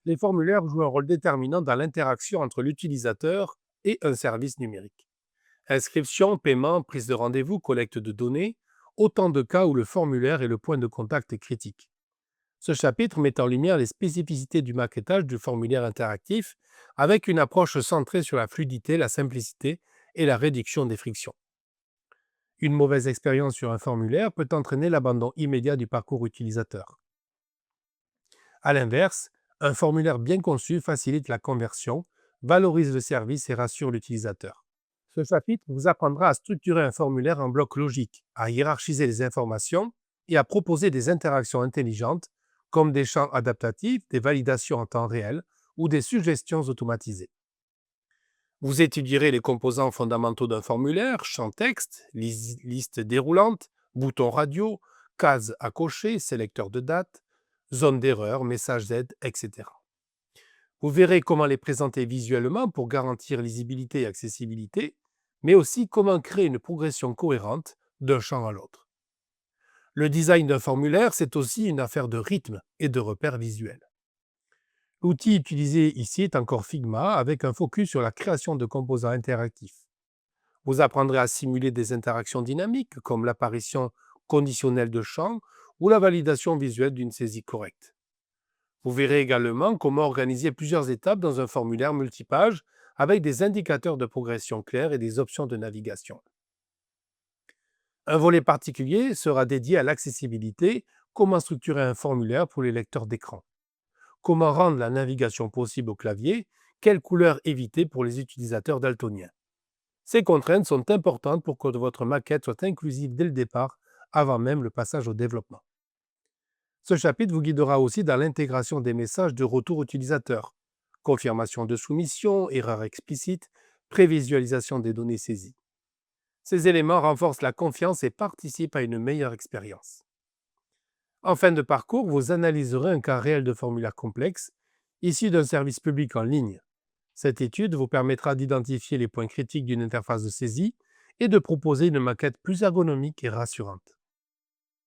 les formulaires jouent un rôle déterminant dans l'interaction entre l'utilisateur et un service numérique. Inscription, paiement, prise de rendez-vous, collecte de données, autant de cas où le formulaire est le point de contact critique. Ce chapitre met en lumière les spécificités du maquettage du formulaire interactif avec une approche centrée sur la fluidité, la simplicité et la réduction des frictions. Une mauvaise expérience sur un formulaire peut entraîner l'abandon immédiat du parcours utilisateur. A l'inverse, un formulaire bien conçu facilite la conversion, valorise le service et rassure l'utilisateur. Ce chapitre vous apprendra à structurer un formulaire en blocs logiques, à hiérarchiser les informations et à proposer des interactions intelligentes comme des champs adaptatifs, des validations en temps réel ou des suggestions automatisées. Vous étudierez les composants fondamentaux d'un formulaire, champ texte, liste déroulante, bouton radio, cases à cocher, sélecteur de date, zone d'erreur, message d'aide, etc. Vous verrez comment les présenter visuellement pour garantir lisibilité et accessibilité, mais aussi comment créer une progression cohérente d'un champ à l'autre. Le design d'un formulaire, c'est aussi une affaire de rythme et de repères visuels. L'outil utilisé ici est encore Figma avec un focus sur la création de composants interactifs. Vous apprendrez à simuler des interactions dynamiques comme l'apparition conditionnelle de champs ou la validation visuelle d'une saisie correcte. Vous verrez également comment organiser plusieurs étapes dans un formulaire multipage avec des indicateurs de progression clairs et des options de navigation. Un volet particulier sera dédié à l'accessibilité, comment structurer un formulaire pour les lecteurs d'écran, comment rendre la navigation possible au clavier, quelles couleurs éviter pour les utilisateurs daltoniens. Ces contraintes sont importantes pour que votre maquette soit inclusive dès le départ, avant même le passage au développement. Ce chapitre vous guidera aussi dans l'intégration des messages de retour utilisateur, confirmation de soumission, erreur explicite, prévisualisation des données saisies. Ces éléments renforcent la confiance et participent à une meilleure expérience. En fin de parcours, vous analyserez un cas réel de formulaire complexe, issu d'un service public en ligne. Cette étude vous permettra d'identifier les points critiques d'une interface de saisie et de proposer une maquette plus ergonomique et rassurante.